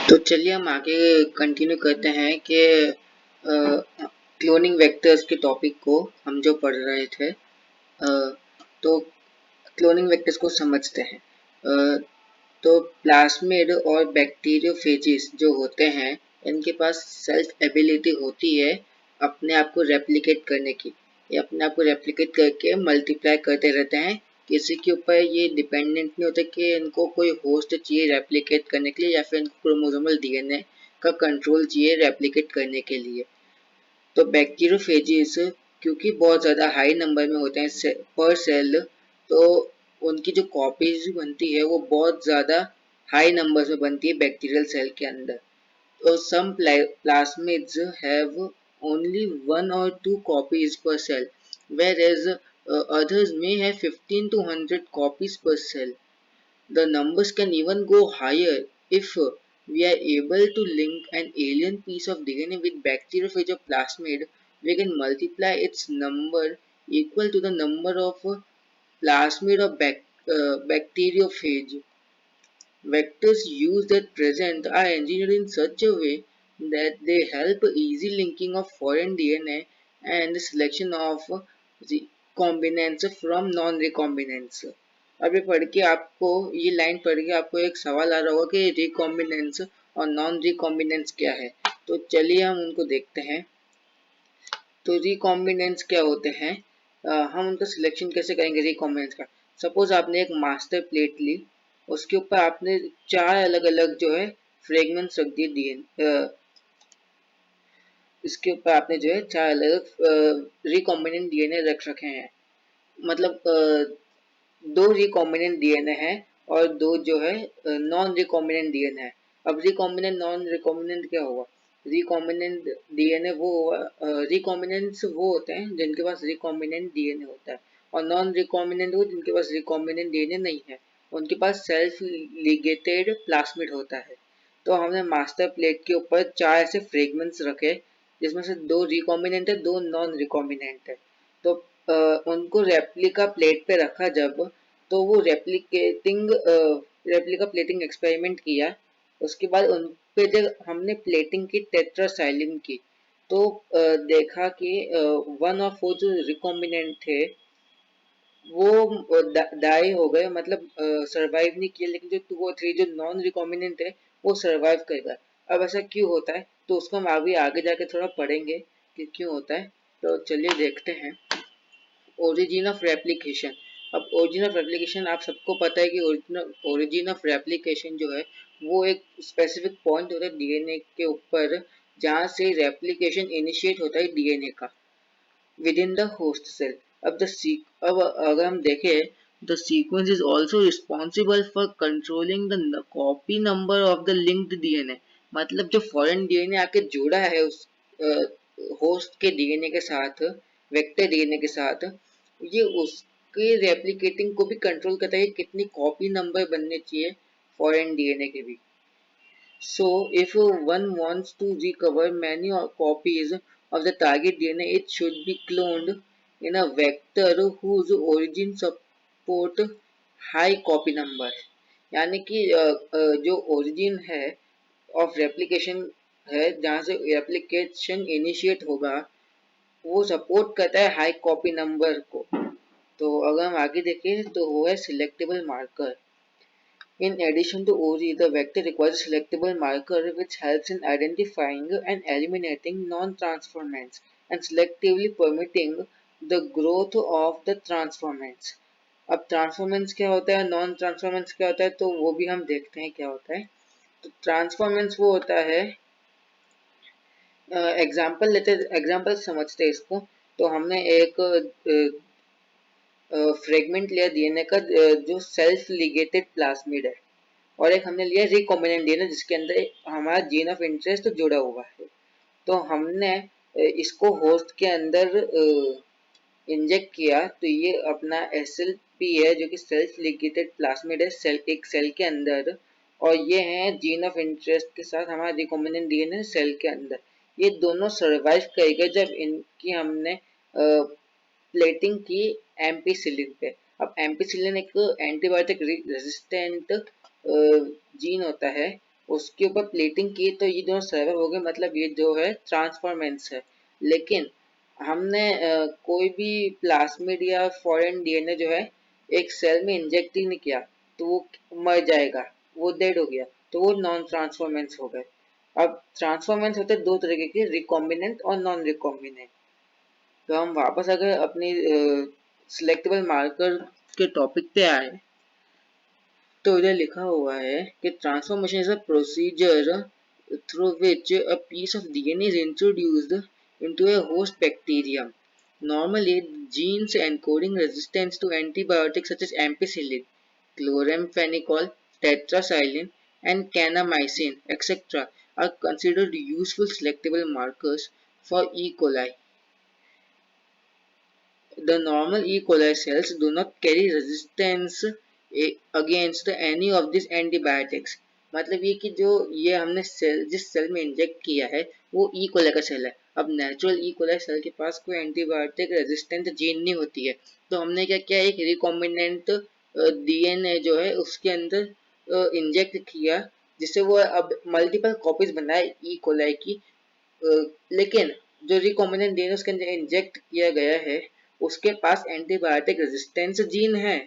तो चलिए हम आगे कंटिन्यू करते हैं कि क्लोनिंग वेक्टर्स के टॉपिक को हम जो पढ़ रहे थे। तो क्लोनिंग वेक्टर्स को समझते हैं। तो प्लास्मिड और बैक्टीरियोफेजिस जो होते हैं, इनके पास सेल्फ एबिलिटी होती है अपने आप को रेप्लिकेट करने की। ये अपने आप को रेप्लिकेट करके मल्टीप्लाई करते रहते हैं। किसी के ऊपर ये डिपेंडेंट नहीं होते कि इनको कोई होस्ट चाहिए रेप्लिकेट करने के लिए या फिर इनको क्रोमोसोमल डीएनए का कंट्रोल चाहिए रेप्लिकेट करने के लिए। तो बैक्टीरियोफेजिस क्योंकि बहुत ज़्यादा हाई नंबर में होते हैं पर सेल, तो उनकी जो कॉपीज बनती है वो बहुत ज़्यादा हाई नंबर्स में बनती है बैक्टीरियल सेल के अंदर। तो some plasmids have only 1 or 2 copies per cell, whereas others may have 15 to 100 copies per cell. The numbers can even go higher if we are able to link an alien piece of DNA with bacteriophage or plasmid. We can multiply its number equal to the number of plasmid or bacteriophage. Vectors used at present are engineered in such a way that they help easy linking of foreign DNA and selection of recombinants from non-recombinants. अभी पढ़ के आपको ये line पढ़ के आपको एक सवाल आ रहा होगा कि रिकॉम्बिनेंस और नॉन रिकॉम्बिनेंस क्या है। तो चलिए हम उनको देखते हैं। तो रिकॉम्बिनेंस क्या होते हैं, हम उनका सिलेक्शन कैसे करेंगे रिकॉम्बिनेंस का। सपोज आपने एक मास्टर प्लेट ली, उसके ऊपर आपने 4 अलग अलग जो है फ्रेगमेंट्स रख दिए डीएनए, इसके ऊपर आपने जो है 4 अलग रिकॉम्बिनेंट डीएनए रख रखे हैं। मतलब 2 रिकॉम्बिनेंट डीएनए है और 2 जो है नॉन रिकॉम्बिनेंट डीएनए है। अब रिकॉम्बिनेंट नॉन रिकॉम्बिनेंट क्या होगा, रिकॉम्बिनेंट डीएनए वो रिकॉम्बिनेंट्स वो होते हैं जिनके पास रिकॉम्बिनेंट डीएनए होता है, और नॉन रिकॉम्बिनेंट वो जिनके पास रिकॉम्बिनेंट डीएनए नहीं है, उनके पास सेल्फ लिगेटेड प्लास्मिड होता है। तो हमने मास्टर प्लेट के ऊपर 4 ऐसे फ्रेगमेंट्स रखे जिसमें से 2 रिकॉम्बिनेंट है, 2 नॉन रिकॉम्बिनेंट है। तो उनको रेप्लिका प्लेट पे रखा जब, तो वो रेप्लिका प्लेटिंग एक्सपेरिमेंट किया। उसके बाद उन पे जब हमने प्लेटिंग की टेट्रासाइलिन की, तो देखा कि 1 और 4 जो रिकॉम्बिनेंट थे वो डाई हो गए, मतलब सरवाइव नहीं किए, लेकिन जो 2 और 3 जो नॉन रिकॉम्बिनेंट है वो सरवाइव कर गए। अब ऐसा क्यों होता है, तो उसको हम आगे जाके थोड़ा पढ़ेंगे कि क्यों होता है। तो चलिए देखते हैं ओरिजिन ऑफ रेप्लिकेशन। अब ओरिजिन ऑफ रेप्लिकेशन आप सबको पता है कि ओरिजिन ऑफ रेप्लिकेशन जो है वो एक स्पेसिफिक पॉइंट होता है डीएनए के ऊपर जहाँ से रेप्लिकेशन इनिशिएट होता है डीएनए का within the host cell. अब अगर हम देखें, the sequence is also responsible for controlling the copy number of the linked DNA. मतलब जो फॉरेन डीएनए आके जुड़ा है उस होस्ट के डीएनए के साथ, वेक्टर डीएनए के साथ, ये उसके रेप्लिकेटिंग को भी कंट्रोल करता है, कितनी कॉपी नंबर बनने चाहिए फॉरेन डीएनए के भी। So, if one wants to recover many copies of the target DNA, it should be cloned in a vector whose origin support high copy number. यानी कि जो origin है of replication है, जहाँ से replication initiate होगा, वो support करता है high copy number को। तो अगर हम आगे देखें तो वो है selectable marker. In addition to OG, the vector requires a selectable marker which helps in identifying and eliminating non-transformants and selectively permitting the growth of the transformants. अब ट्रांसफॉर्मेंट्स क्या होता है, नॉन ट्रांसफॉर्मेंट्स क्या होता है, तो वो भी हम देखते हैं क्या होता है। तो ट्रांसफॉर्मेंट्स वो होता है, एग्जाम्पल समझते हैं इसको। तो हमने एक फ्रेगमेंट लिया डीएनए का जो सेल्फ लिगेटेड प्लास्मिड है, और एक हमने लिया रिकॉम्बिनेंट डीएनए जिसके अंदर हमारा जीन ऑफ इंटरेस्ट जुड़ा हुआ है। तो हमने इसको होस्ट के अंदर इंजेक्ट किया, तो ये अपना SLP है जो कि सेल्फ लिगेटेड प्लास्मिड है एक सेल के अंदर, और ये है जीन ऑफ इंटरेस्ट के साथ हमारा रिकॉम्बिनेंट डीएनए सेल के अंदर। ये दोनों सर्वाइव करेगा जब इनकी हमने प्लेटिंग की एम्पीसिलिन पे। अब एम्पीसिलिन एक एंटीबायोटिक रेजिस्टेंट जीन होता है, उसके ऊपर प्लेटिंग की तो ये दोनों सर्वाइव हो गए, मतलब ये जो है ट्रांसफॉर्मेंस है। लेकिन हमने कोई भी प्लास्मिड या फॉरेन डीएनए जो है एक सेल में इंजेक्ट ही नहीं किया तो वो मर जाएगा, वो डेड हो गया, तो वो नॉन ट्रांसफॉर्मेंस हो गए। अब ट्रांसफॉर्मेंस होते हैं दो तरीके के, रिकॉम्बिनेंट और नॉन रिकॉम्बिनेंट। तो हम वापस अगर अपनी सिलेक्टेबल मार्कर के टॉपिक पे आए तो इधर लिखा हुआ है कि transformation is a procedure through which a piece of DNA is introduced into a host bacterium. Normally, genes encoding resistance to antibiotics such as ampicillin, chloramphenicol, tetracycline, and kanamycin, etc., are considered useful selectable markers for E. coli. The normal E. coli cells do not carry resistance against any of these antibiotics. मतलब ये कि जो ये हमने cell जिस cell में inject किया है वो ई कोलाई का सेल है। अब नेचुरल ई कोलाई सेल के पास कोई एंटीबायोटिक रेजिस्टेंट जीन नहीं होती है, तो हमने क्या किया, एक रिकॉम्बिनेंट डीएनए जो है उसके अंदर इंजेक्ट किया, जिससे वो अब मल्टीपल कॉपीज बनाए ई कोलाई की। लेकिन जो रिकॉम्बिनेंट डीएनए उसके अंदर इंजेक्ट किया गया है उसके पास एंटीबायोटिक रेजिस्टेंस जीन है।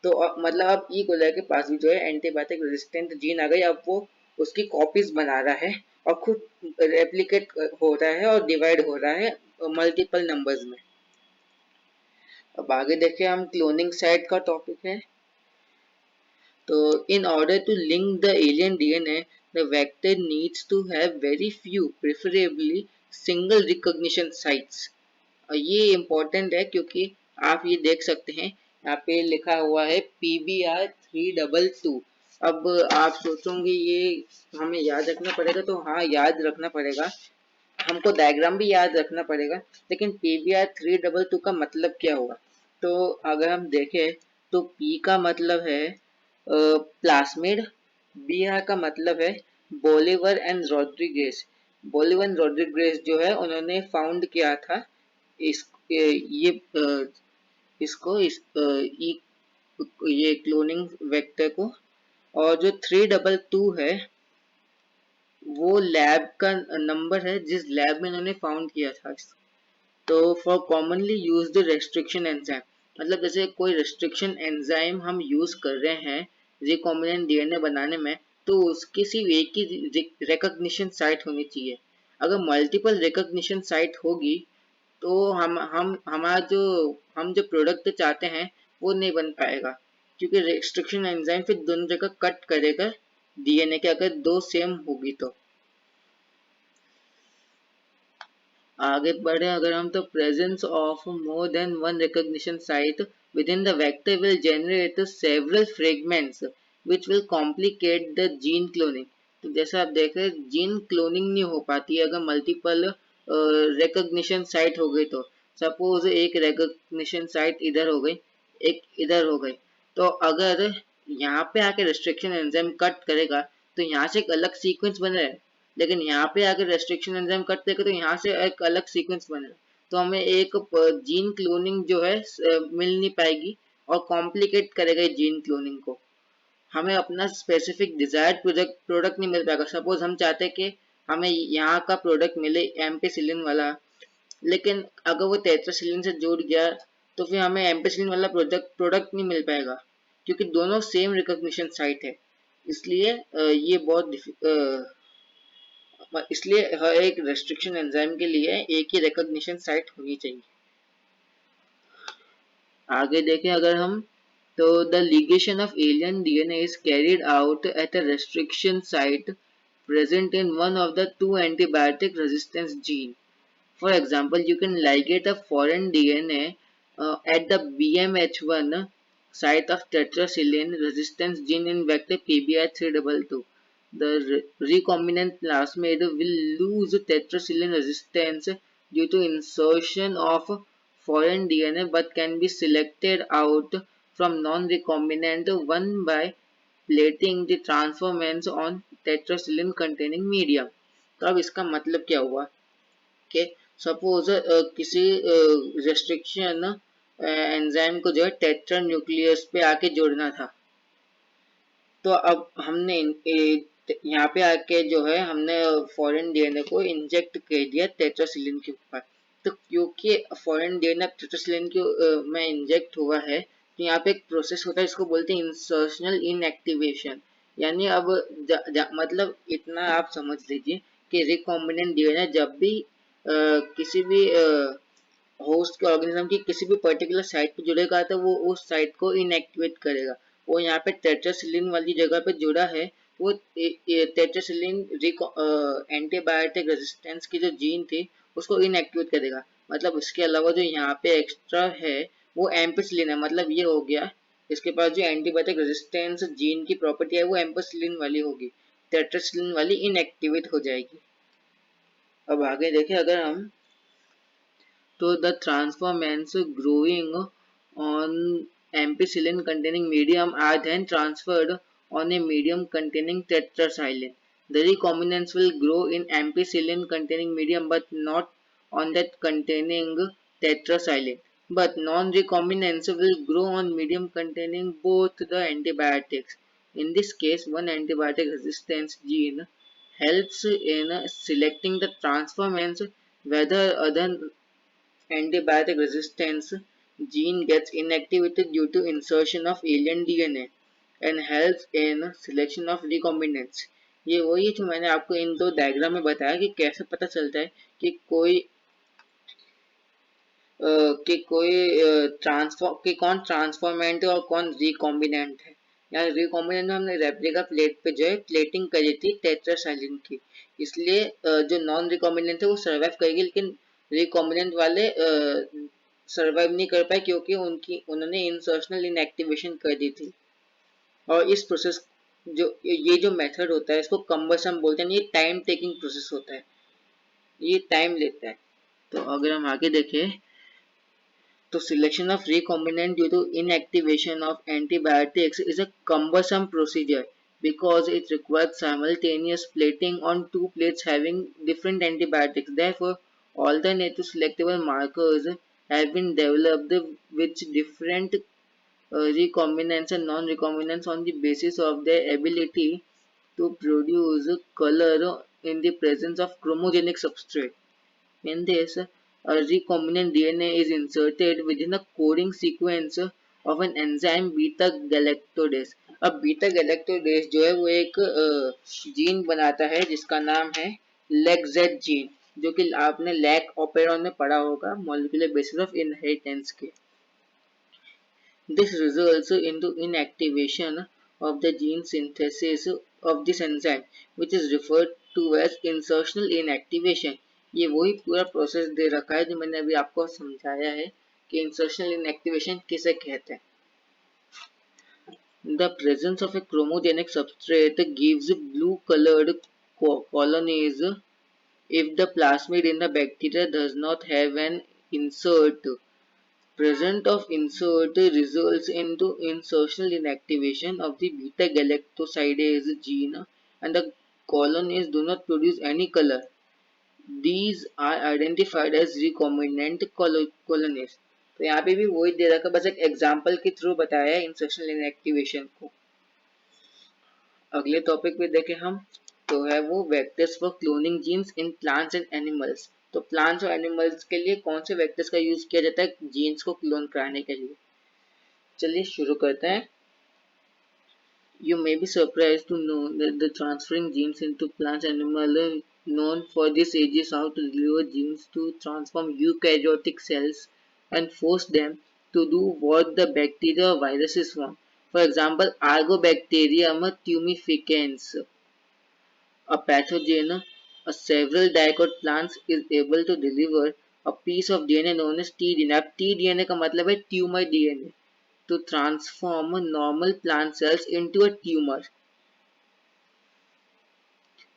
तो मतलब अब ई कोलाई के पास भी जो है एंटीबायोटिक रेजिस्टेंट जीन आ गई। अब वो उसकी कॉपीज बना रहा है और खुद रेप्लिकेट हो रहा है और डिवाइड हो रहा है मल्टीपल नंबर्स में। अब आगे देखें हम क्लोनिंग साइट का टॉपिक है। So, in order to link the alien DNA, the vector needs to have very few, preferably single recognition sites. और ये इम्पोर्टेंट है क्योंकि आप ये देख सकते हैं यहाँ पे लिखा हुआ है PBR322। अब आप सोचोगे ये हमें याद रखना पड़ेगा, तो हाँ याद रखना पड़ेगा, हमको डायग्राम भी याद रखना पड़ेगा। लेकिन PBR322 का मतलब क्या होगा, तो अगर हम देखें तो P का मतलब है प्लास्मिड, BR का मतलब है Bolivar and Rodriguez. Bolivar and Rodriguez जो है उन्होंने फाउंड किया था इस ये इसको ये क्लोनिंग वेक्टर को। और जो 322 है वो लैब का नंबर है जिस लैब में इन्होंने फाउंड किया था। तो for commonly used restriction enzyme, मतलब जैसे कोई रेस्ट्रिक्शन एंजाइम हम यूज कर रहे हैं रिकॉम्बिनेंट डीएनए बनाने में, तो उसकी सिर्फ एक ही रिकॉग्निशन साइट होनी चाहिए। अगर मल्टीपल रिकॉग्निशन साइट होगी तो हम हमारा जो हम जो प्रोडक्ट चाहते हैं वो नहीं बन पाएगा, क्योंकि रेस्ट्रिक्शन एंजाइम फिर दोनों जगह कट करेगा डीएनए के, अगर दो सेम होगी तो। आगे बढ़े अगर हम, तो presence of more than one recognition site within the vector will generate several fragments which will complicate the gene cloning। तो जैसे आप देख रहे हैं जीन क्लोनिंग नहीं हो पाती है अगर मल्टीपल रिकॉग्निशन साइट हो गई। तो सपोज एक रिकॉग्निशन साइट इधर हो गई, एक इधर हो गई, तो अगर यहाँ पे आके रेस्ट्रिक्शन एंजाइम कट करेगा तो यहाँ से एक अलग सीक्वेंस बन रहा है, लेकिन यहाँ पे अगर रेस्ट्रिक्शन एंजाइम कट देगा तो यहाँ से एक अलग सीक्वेंस बनेगा, तो हमें एक जीन क्लोनिंग जो है मिल नहीं पाएगी और कॉम्प्लिकेट करेगा जीन क्लोनिंग को। हमें अपना स्पेसिफिक डिजायर्ड प्रोडक्ट नहीं मिल पाएगा। सपोज हम चाहते हैं कि हमें यहाँ का प्रोडक्ट मिले एम्पिसिलिन वाला, लेकिन अगर वो टेट्रासिलिन से जुड़ गया तो फिर हमें एम्पिसिलिन वाला प्रोडक्ट नहीं मिल पाएगा, क्योंकि दोनों सेम रिकॉग्निशन साइट है। इसलिए ये बहुत इसलिए हर एक रेस्ट्रिक्शन एंजाइम के लिए एक ही रिकॉग्निशन साइट होनी चाहिए। आगे देखें अगर हम, तो the ligation of alien DNA is carried out at a restriction site present in one of the two antibiotic resistance gene. For example, you can ligate a foreign DNA at the BMH1 site of tetracycline resistance gene in vector PBR322. The recombinant plasmid will lose tetracycline resistance due to insertion of foreign DNA but can be selected out from non-recombinant one by plating the transformants on tetracycline containing medium। तो अब इसका मतलब क्या हुआ कि suppose किसी restriction enzyme को जो है टेट्रा न्यूक्लियस पे आके जोड़ना था, तो अब हमने यहाँ पे आके जो है हमने फॉरेन डीएनए को इंजेक्ट कर दिया टेट्रासिलिन के ऊपर। तो क्योंकि फॉरेन डीएनए टेट्रासिलिन के में इंजेक्ट हुआ है, तो यहाँ पे एक प्रोसेस होता है, इसको बोलते हैं इंसर्शनल इनएक्टिवेशन। यानी अब मतलब इतना आप समझ लीजिए कि रिकॉम्बिनेंट डीएनए जब भी किसी भी होस्ट के ऑर्गेनिज्म की किसी भी पर्टिकुलर साइट पे जुड़ेगा तो वो उस साइट को इनएक्टिवेट करेगा। वो यहाँ पे टेट्रासिलिन वाली जगह पे जुड़ा है, वो टेट्रासिलिन एंटीबायोटिक रेजिस्टेंस की जो जीन थी उसको इनएक्टिवेट करेगा। मतलब इसके अलावा जो यहाँ पे एक्स्ट्रा है वो एम्पिसिलिन है। मतलब ये हो गया, इसके पास जो एंटीबायोटिक रेजिस्टेंस जीन की प्रॉपर्टी है वो एम्पिसिलिन वाली होगी, टेट्रासिलिन वाली इनएक्टिवेट हो जाएगी। अब आगे देखें अगर हम, so the transformants growing on ampicillin containing medium are then transferred on a medium containing tetracycline. The recombinants will grow in ampicillin containing medium but not on that containing tetracycline. But non-recombinants will grow on medium containing both the antibiotics. In this case, one antibiotic resistance gene helps in selecting the transformants whether other antibiotic resistance gene gets inactivated due to insertion of alien DNA and helps in selection of recombinants। ये वही है जो मैंने आपको इन दो diagram में बताया कि कैसे पता चलता है कि कोई ट्रांसफॉर्म कि कौन ट्रांसफॉर्मेंट है और कौन रिकॉम्बिनेंट है। यहाँ रिकॉम्बिनेंट में हमने रेप्लिका प्लेट पे जो है प्लेटिंग करी थी टेट्रासाइक्लिन की, इसलिए जो नॉन रिकॉम्बिनेंट है वो सर्वाइव करेगी, लेकिन रिकॉम्बिनेंट वाले सर्वाइव नहीं कर पाए क्योंकि उन्होंने इंसर्शनल इनएक्टिवेशन कर दी थी। और इस प्रोसेस जो ये जो मेथड होता है इसको कम्बसम बोलते हैं। ये टाइम टेकिंग प्रोसेस होता है, ये टाइम लेता है। तो अगर हम आगे देखें तो selection of recombinant due to inactivation of antibiotics is a cumbersome procedure because it requires simultaneous plating on two plates having different antibiotics. Therefore, alternative selectable markers have been developed which different recombinants and non-recombinants on the basis of their ability to produce color in the presence of chromogenic substrate. In this, a recombinant DNA is inserted within a coding sequence of an enzyme beta galactose। अब beta गैलेक्टोडेज जो है वो एक gene बनाता है जिसका नाम है लेगजेड जीन, जो कि आपने लैक ऑपेरॉन में पढ़ा होगा मॉलिक्यूलर बेसिस ऑफ इनहेरिटेंस के। This results into inactivation of the gene synthesis of this enzyme, which is referred to as insertional inactivation। ये वही पूरा प्रोसेस दे रखा है जो मैंने अभी आपको समझाया है कि insertional inactivation किसे कहते हैं। The presence of a chromogenic substrate gives blue-colored colonies if the plasmid in the bacteria does not have an insert. Presence of insert results into insertional inactivation of the beta-galactosidase gene and the colonies do not produce any color. These are identified as recombinant colonies। तो यहाँ पे भी वही दे रखा, बस एक example के through बताया है इंसर्शनल इनएक्टिवेशन को। अगले टॉपिक पे देखें हम, तो है वो vectors for cloning genes in plants and animals. तो प्लांट्स और एनिमल्स के लिए कौन से वेक्टर्स का यूज किया जाता है जीन्स को क्लोन कराने के लिए। चलिए शुरू करते हैं। You may be surprised to know that the transferring genes into plants and animals known for this age is how to deliver genes to transform eukaryotic cells and force them to do what the bacteria or viruses want. For example, Argobacterium tumeficans, a pathogen of several dicot plants, is able to deliver a piece of DNA known as tDNA। अब tDNA का मतलब है tumour DNA, to transform normal plant cells into a tumor।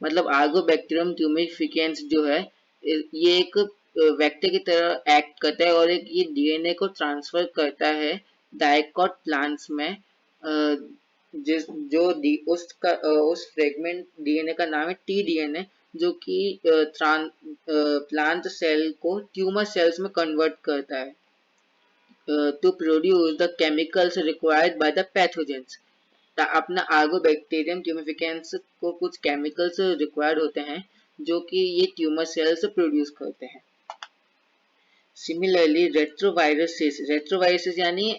मतलब आर्गोबैक्टीरियम ट्यूमिफिकेंस जो है ये एक vector की तरह एक्ट करता है और एक ये डीएनए को ट्रांसफर करता है डाइकॉट प्लांट्स में, जिस जो उस फ्रेगमेंट डीएनए का नाम है टीडीएनए, जो कि प्लांट सेल को ट्यूमर सेल्स में कन्वर्ट करता है to produce the chemicals required by the pathogens। अपना आगो बैक्टीरियम ट्यूमिफिकेंस को कुछ केमिकल्स रिक्वायर्ड होते हैं जो कि ये ट्यूमर सेल्स प्रोड्यूस करते हैं। सिमिलरली रेट्रोवायरसेस यानी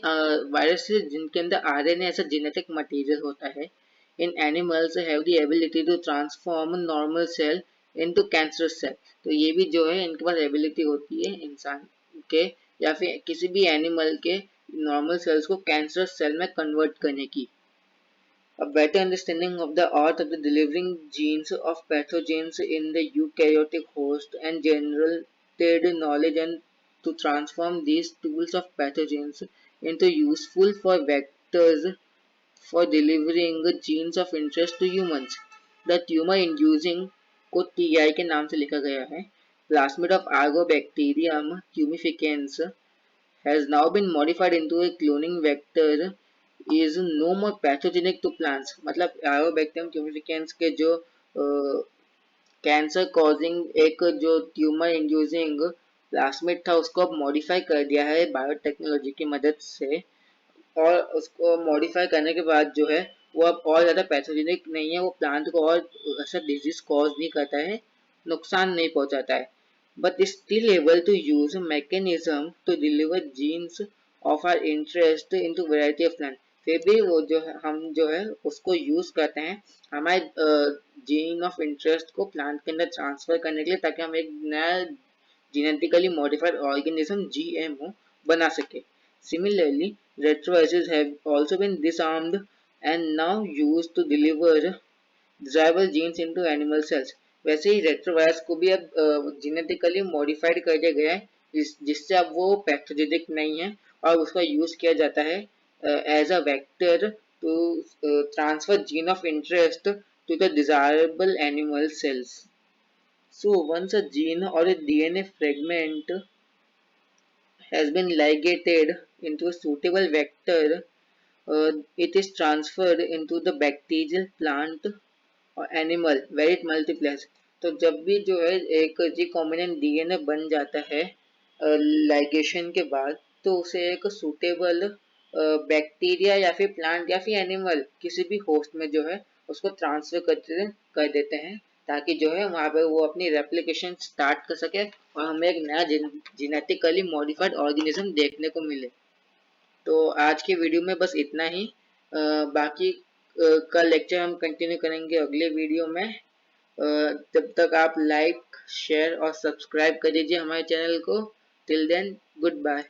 वायरस जिनके अंदर आरएनए ऐसा जेनेटिक मटेरियल होता है, in animals have the ability to transform normal cell into cancerous cell. तो ये भी जो है इनके पास एबिलिटी होती है इंसान के या फिर किसी भी एनिमल के नॉर्मल सेल्स को कैंसरस सेल में कन्वर्ट करने की। A better understanding of the art of the delivering genes of pathogens in the eukaryotic host and generated knowledge and to transform these tools of pathogens into useful for vectors for delivering genes of interest to humans. The tumor inducing को TI के नाम से लिखा गया है plasmid of Argobacterium tumificans has now been modified into a cloning vector is no more pathogenic to plants। मतलब Arobacterium tumeficans के जो कैंसर कॉजिंग एक जो ट्यूमर इंड्यूसिंग प्लास्मिड था उसको अब मॉडिफाई कर दिया है बायोटेक्नोलॉजी की मदद से, और उसको मॉडिफाई करने के बाद जो है वो अब और ज़्यादा पैथोजेनिक नहीं है, वो प्लांट को और ऐसा डिजीज कॉज नहीं करता है, नुकसान नहीं पहुंचाता है, but is still able to use mechanism to deliver genes of our interest into variety of plant। फिर भी वो जो है हम जो है उसको यूज करते हैं हमारे जीन ऑफ इंटरेस्ट को प्लांट के अंदर ट्रांसफर करने के लिए, ताकि हम एक नया genetically modified organism GMO बना सके। Similarly, retroviruses have also been disarmed and now used to deliver desirable genes into animal cells। वैसे ही रेट्रोवायरस को भी अब जेनेटिकली मॉडिफाइड कर दिया गया है जिससे अब वो पैथोजेनिक नहीं है और उसका यूज किया जाता है as a vector to transfer gene of interest to the desirable animal cells। So once a gene or a DNA fragment has been ligated into a suitable vector, it is transferred into the bacterial plant और animal where it multiplies. तो जब भी जो है एक recombinant DNA बन जाता है लाइगेशन के बाद, तो उसे एक सूटेबल बैक्टीरिया या फिर प्लांट या फिर एनिमल किसी भी होस्ट में जो है उसको ट्रांसफर कर देते हैं, ताकि जो है वहाँ पे वो अपनी रेप्लिकेशन स्टार्ट कर सके और हमें एक नया जेनेटिकली मॉडिफाइड ऑर्गेनिज्म देखने को मिले। तो आज के वीडियो में बस इतना ही। बाकी का लेक्चर हम कंटिन्यू करेंगे अगले वीडियो में। तब तक आप लाइक शेयर और सब्सक्राइब कर दीजिए हमारे चैनल को। Till then good bye.